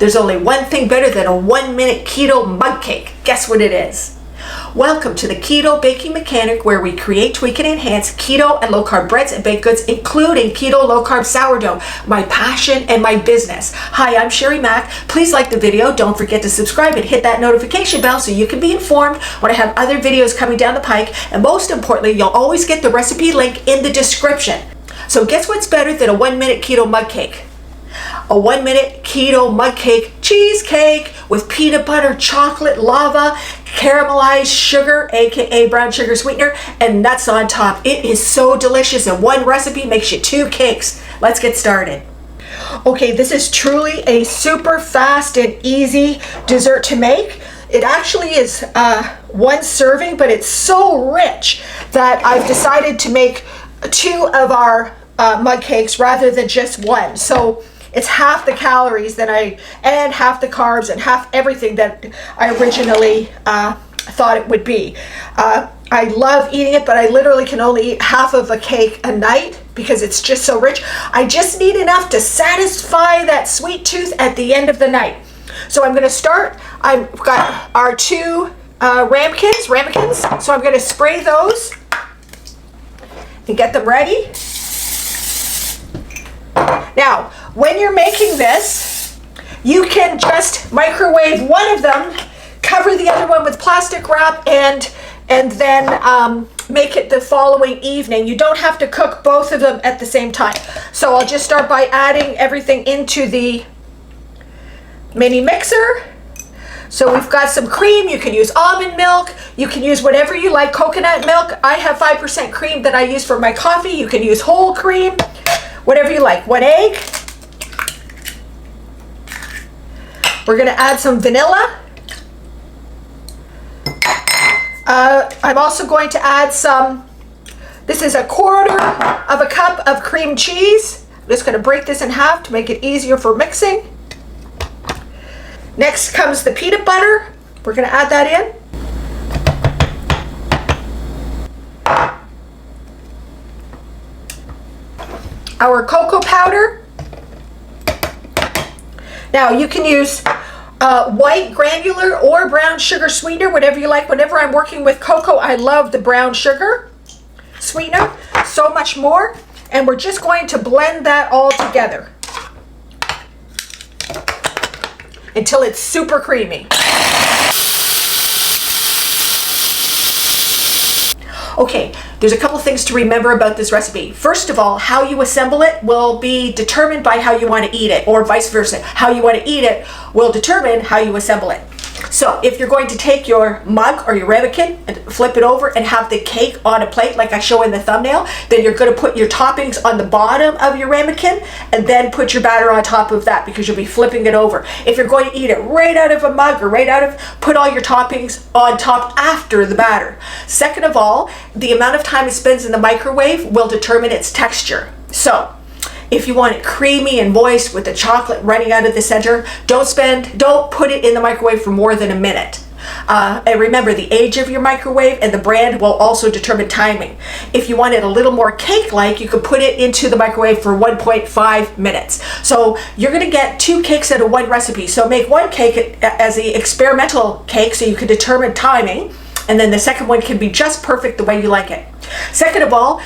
There's only one thing better than a 1-minute keto mug cake. Guess what it is? Welcome to the Keto Baking Mechanic, where we create, tweak, and enhance keto and low-carb breads and baked goods, including keto low-carb sourdough, my passion and my business. Hi, I'm Sherry Mack. Please like the video. Don't forget to subscribe and hit that notification bell so you can be informed when I have other videos coming down the pike. And most importantly, you'll always get the recipe link in the description. So guess what's better than a 1-minute keto mug cake? A 1-minute keto mug cake cheesecake with peanut butter, chocolate, lava, caramelized sugar, aka brown sugar sweetener, and nuts on top. It is so delicious, and one recipe makes you 2 cakes. Let's get started. Okay, this is truly a super fast and easy dessert to make. It actually is 1 serving, but it's so rich that I've decided to make 2 of our mug cakes rather than just 1. So it's half the calories and half the carbs and half everything that I originally thought it would be. I love eating it, but I literally can only eat half of a cake a night because it's just so rich. I just need enough to satisfy that sweet tooth at the end of the night. So I'm going to start. I've got our 2 ramekins. So I'm going to spray those and get them ready. Now, when you're making this, you can just microwave one of them, cover the other one with plastic wrap, and then make it the following evening. You don't have to cook both of them at the same time. So I'll just start by adding everything into the mini mixer. So we've got some cream. You can use almond milk. You can use whatever you like. Coconut milk. I have 5% cream that I use for my coffee. You can use whole cream. Whatever you like. 1 egg. We're going to add some vanilla. I'm also going to add some, this is 1/4 of a cup of cream cheese. I'm just going to break this in half to make it easier for mixing. Next comes the peanut butter. We're going to add that in. Our cocoa powder. Now you can use white granular or brown sugar sweetener, whatever you like. Whenever I'm working with cocoa, I love the brown sugar sweetener so much more. And we're just going to blend that all together until it's super creamy. Okay, there's a couple things to remember about this recipe. First of all, how you assemble it will be determined by how you want to eat it, or vice versa. How you want to eat it will determine how you assemble it. So if you're going to take your mug or your ramekin and flip it over and have the cake on a plate like I show in the thumbnail, then you're going to put your toppings on the bottom of your ramekin and then put your batter on top of that because you'll be flipping it over. If you're going to eat it right out of a mug or put all your toppings on top after the batter. Second of all, the amount of time it spends in the microwave will determine its texture. So if you want it creamy and moist with the chocolate running out of the center, don't put it in the microwave for more than a minute. And remember, the age of your microwave and the brand will also determine timing. If you want it a little more cake-like, you could put it into the microwave for 1.5 minutes. So you're going to get 2 cakes out of 1 recipe. So make 1 cake as the experimental cake so you can determine timing, and then the second one can be just perfect the way you like it. Second of all,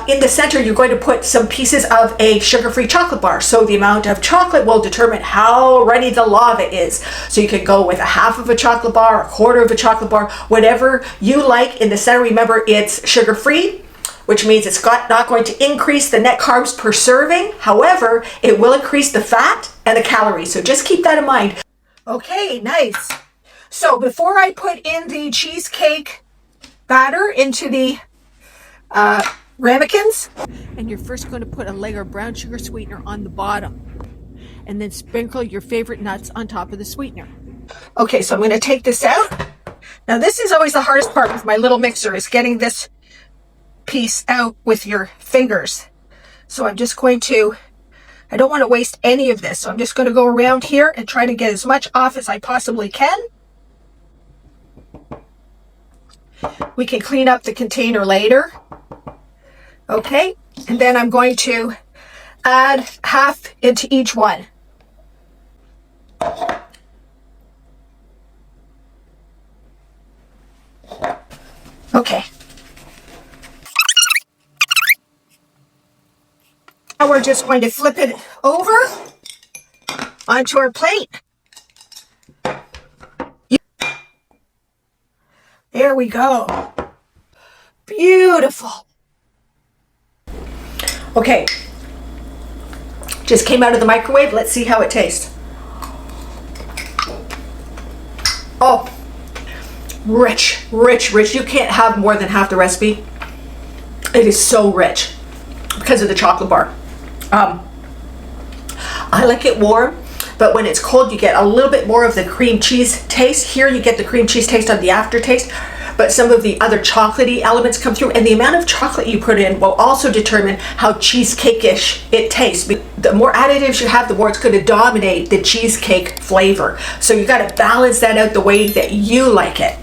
in the center, you're going to put some pieces of a sugar-free chocolate bar. So the amount of chocolate will determine how runny the lava is. So you can go with 1/2 of a chocolate bar, 1/4 of a chocolate bar, whatever you like. In the center, remember, it's sugar-free, which means it's not going to increase the net carbs per serving. However, it will increase the fat and the calories. So just keep that in mind. Okay, nice. So before I put in the cheesecake batter into the ramekins, and you're first going to put a layer of brown sugar sweetener on the bottom and then sprinkle your favorite nuts on top of the sweetener. Okay, so I'm going to take this out. Now this is always the hardest part with my little mixer, is getting this piece out with your fingers. So I'm just going to, I don't want to waste any of this, so I'm just going to go around here and try to get as much off as I possibly can. We can clean up the container later. Okay, and then I'm going to add half into each one. Okay. Now we're just going to flip it over onto our plate. There we go. Beautiful. Okay. Just came out of the microwave. Let's see how it tastes. Oh, rich, rich, rich. You can't have more than half the recipe. It is so rich because of the chocolate bar. I like it warm, but when it's cold, you get a little bit more of the cream cheese taste. Here you get the cream cheese taste on the aftertaste, but some of the other chocolatey elements come through, and the amount of chocolate you put in will also determine how cheesecake-ish it tastes. The more additives you have, the more it's going to dominate the cheesecake flavor. So you got to balance that out the way that you like it.